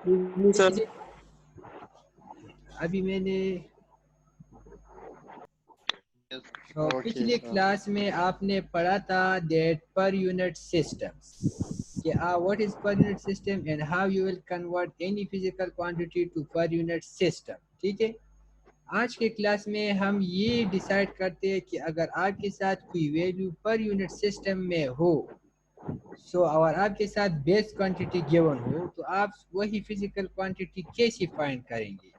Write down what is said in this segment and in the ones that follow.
Sir अभी मैंने okay पिछले सर। क्लास में आपने पढ़ा था दैट पर यूनिट सिस्टम्स कि what is per unit system and how you will convert any physical quantity to per unit system. ठीक है, आज के क्लास में हम ये डिसाइड करते हैं कि अगर आपके साथ कोई वैल्यू पर यूनिट सिस्टम में हो और आपके साथ बेस क्वांटिटी गिवन हो तो आप वही फिजिकल क्वांटिटी कैसे फाइंड करेंगे।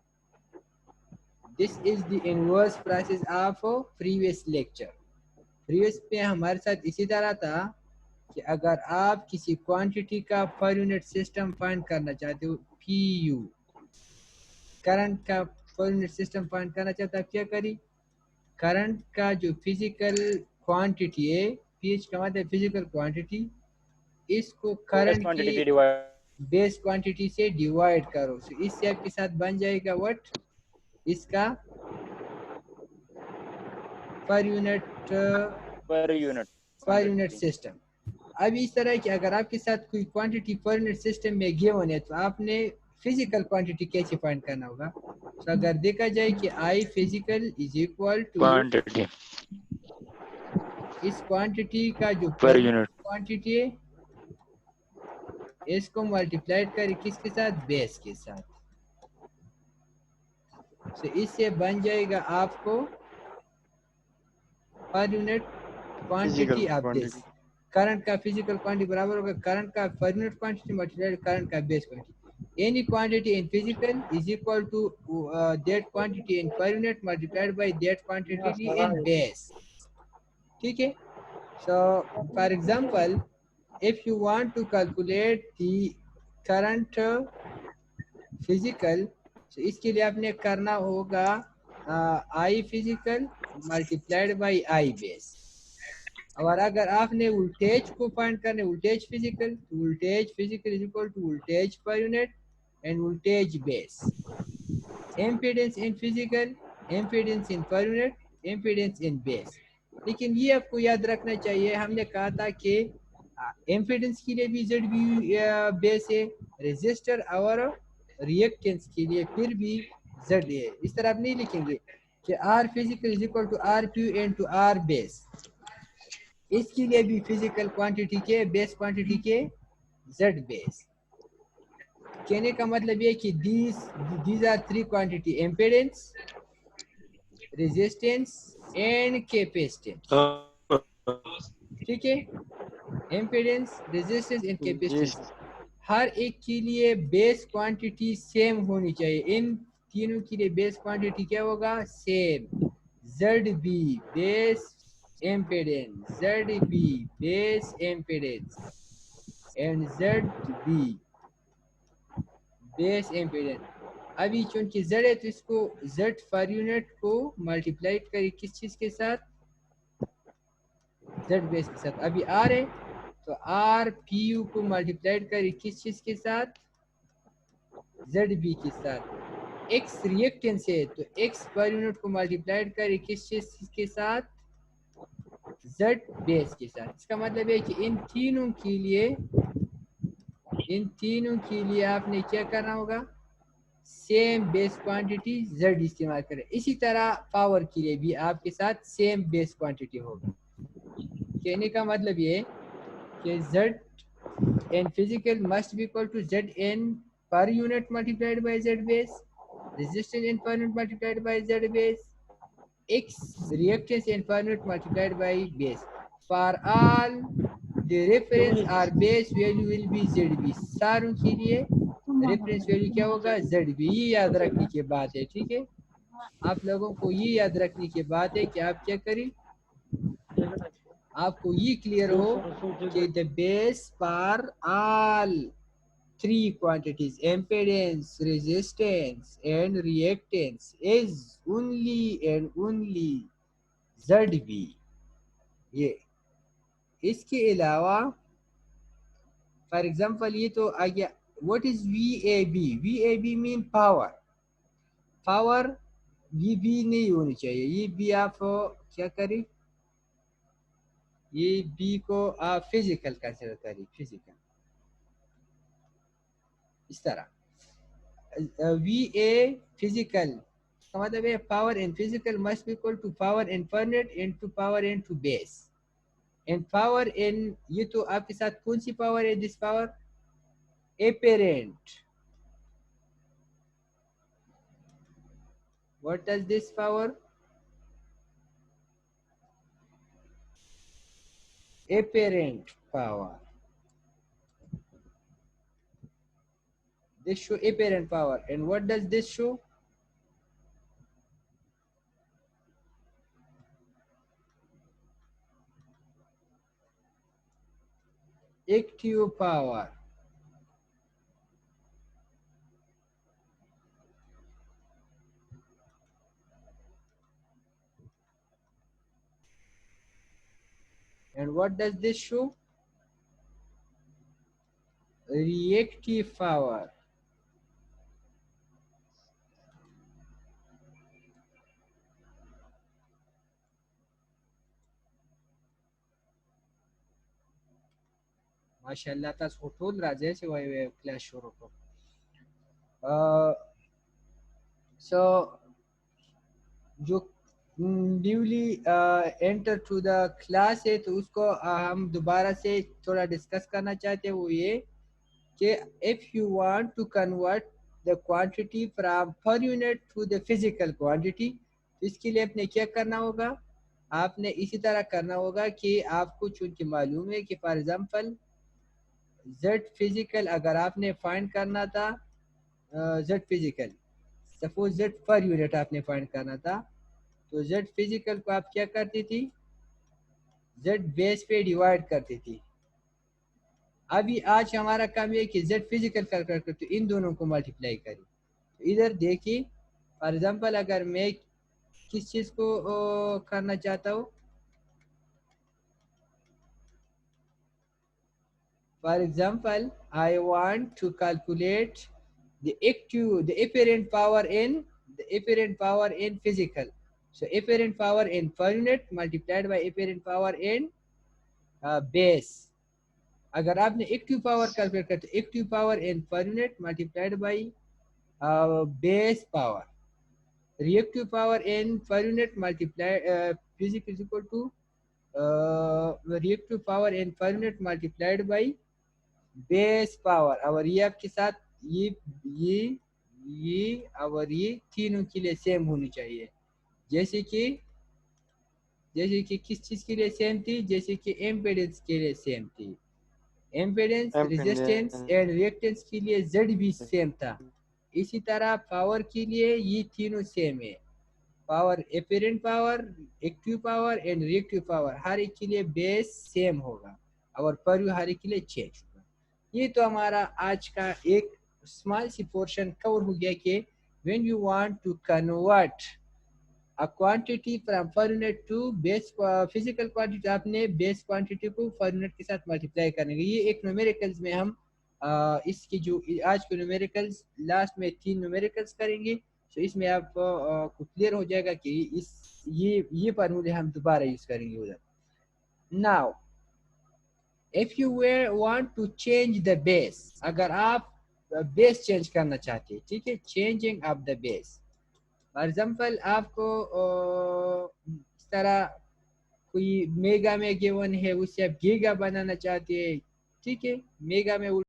This is the inverse process of previous lecture. Previous पे हमारे साथ इसी तरह था कि अगर आप किसी क्वांटिटी का पर यूनिट सिस्टम फाइंड करना चाहते हो, पी यू करंट का पर यूनिट सिस्टम फाइंड करना चाहते हो, आप क्या करिए, करंट का जो फिजिकल क्वांटिटी है, पीएच का मतलब फिजिकल क्वांटिटी, इसको करंट की बेस क्वांटिटी से डिवाइड करो। तो इससे आपके साथ बन जाएगा व्हाट, इसका पर यूनिट सिस्टम। अब इस तरह की अगर आपके साथ कोई क्वांटिटी पर यूनिट सिस्टम में गिवन है तो आपने फिजिकल क्वांटिटी कैसे फाइंड करना होगा। तो अगर देखा जाए कि I physical is equal to quantity इस क्वांटिटी का जो पर पर यूनिट क्वांटिटी है इसको मल्टीप्लाइड करें किसके साथ, बेस के साथ। तो इससे बन जाएगा आपको per unit quantity of this. Current का फिजिकल क्वांटिटी बराबर होगा करंट का per unit quantity multiplied current का base quantity. Any quantity in physical is equal to that quantity in per unit multiplied by that quantity in base. ठीक है, so for example if you want to calculate the current physical, तो इसके लिए आपने करना होगा I physical multiplied by I base. और अगर आपने वोल्टेज को फाइंड करने, वोल्टेज फिजिकल, तो voltage physical is equal to voltage per unit and voltage base. Impedance in physical, impedance in per unit, एम्पीडेंस in base. लेकिन ये आपको याद रखना चाहिए, हमने कहा था कि एम्पीडेंस के लिए भी जेड बी बेस है, रेजिस्टर और रिएक्टेंस के लिए फिर भी जेड है। इस तरह आप नहीं लिखेंगे कि R physical is equal to R Q N to R base. इसके लिए भी फिजिकल क्वांटिटी के बेस क्वांटिटी के जेड बेस। कहने का मतलब ये कि these are three quantity, impedance, resistance and capacitance। ठीक है, impedance, resistance and capacitance हर एक के लिए बेस क्वांटिटी सेम होनी चाहिए। इन तीनों के लिए बेस क्वांटिटी क्या होगा, same. Z B base impedance, Z B base impedance and Z B base impedance. अभी चूंकि जेड है तो इसको जेड पर यूनिट को मल्टीप्लाई करें किस चीज के साथ, जेड बेस के साथ। अभी आर है तो आर पी यू को मल्टीप्लाइड करें किस चीज के साथ, जेड बी के साथ। एक्स रिएक्टेंस है तो एक्स पर यूनिट को मल्टीप्लाइड करें किस चीज के साथ, जेड बेस के साथ। इसका मतलब है कि इन तीनों के लिए आपने क्या करना होगा, सेम बेस क्वांटिटी जेड इस्तेमाल करें। इसी तरह पावर के लिए भी आपके साथ सेम बेस क्वांटिटी होगा। कहने का मतलब ये कि Z N physical must be equal to Z N per unit multiplied by Z base, resistance N per unit multiplied by Z base, X reactance N per unit multiplied by base. For all the reference R base value will be Z B. सारों के लिए reference value क्या होगा, Z B. ये याद रखने की बात है। ठीक है, आप लोगों को ये याद रखने की बात है कि आप क्या करें, आपको ये क्लियर हो कि the base for all three quantities impedance, resistance and reactance is only and only ZB। ये इसके अलावा फॉर एग्जांपल ये तो आ गया। What is VAB? VAB mean power. Power ये बी नहीं होनी चाहिए, ये बी आप क्या करें, ये बी को आप फिजिकल कंसिडर करें, फिजिकल इस तरह। VA physical का मतलब है power in physical must equal to power in parent into power into base and power in ये तो आपके साथ कौन सी पावर है this power apparent what does this power apparent power this show apparent power and what does this show active power and what does this show reactive power माशाल्लाह तास hotel राजे से वही क्लास शुरू को so जो newly enter to the class है तो उसको हम दोबारा से थोड़ा डिस्कस करना चाहते हैं वो ये कि if you want to convert the quantity from per unit to the physical quantity तो इसके लिए आपने क्या करना होगा आपने इसी तरह करना होगा कि आपको चूंकि मालूम है कि फॉर एग्जांपल जेड फिजिकल अगर आपने फाइंड करना था Z physical suppose Z per unit आपने फाइंड करना था तो जेड फिजिकल को आप क्या करती थी जेड बेस पे डिवाइड करती थी अभी आज हमारा काम ये कि जेड फिजिकल कर तो इन दोनों को मल्टीप्लाई करें तो इधर देखिए फॉर एग्जांपल अगर मैं किस चीज़ को करना चाहता हूँ for example I want to calculate the apparent power in physical so apparent power in per unit multiplied by apparent power in base अगर आपने एक्टिव पावर कैलकुलेट करते active power in per unit multiplied by base power reactive power in per unit multiplied physic is equal to reactive power in per unit multiplied by base power और ये आपके साथ ये ये और ये तीनों के लिए सेम होनी चाहिए जैसे कि किस चीज़ के लिए सेम थी जैसे कि एम्पेडेंस के लिए सेम थी एम्पेडेंस रेजिस्टेंस एंड रिएक्टेंस के लिए जेड भी सेम था इसी तरह पावर के लिए ये तीनों सेम है power apparent power active power and reactive power हर एक के लिए बेस सेम होगा और पर हर एक के लिए चेंज होगा ये तो हमारा आज का एक स्मॉल सी पोर्शन कवर हो गया कि when you want to convert a quantity from per unit to base physical quantity आपने base quantity को per unit के साथ मल्टीप्लाई करने ये एक न्यूमेरिकल्स में हम इसकी जो आज के न्यूमेरिकल्स लास्ट में 3 न्यूमेरिकल्स करेंगे तो इसमें आप को क्लियर हो जाएगा कि इस ये फार्मूले हम दोबारा यूज करेंगे उधर now if you want to change the base अगर आप बेस चेंज करना चाहते हैं ठीक है changing of the base for example आपको इस तरह कोई मेगा में गिवन है उससे आप गीगा बनाना चाहते हैं ठीक है मेगा में